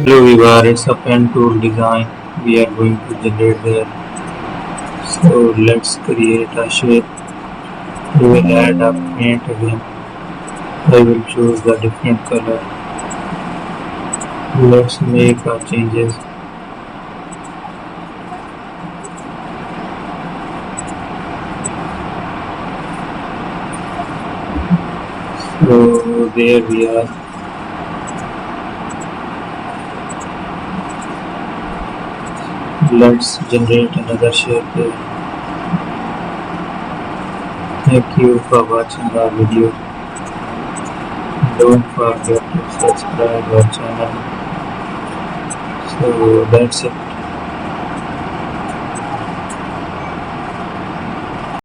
Hello viewer, it's a pen tool design. We are going to generate there. So let's create a shape. We will add a paint again. I will choose the different color. Let's make our changes. So there we are. Let's generate another shape here. Thank you for watching our video. Don't forget to subscribe our channel. So that's it.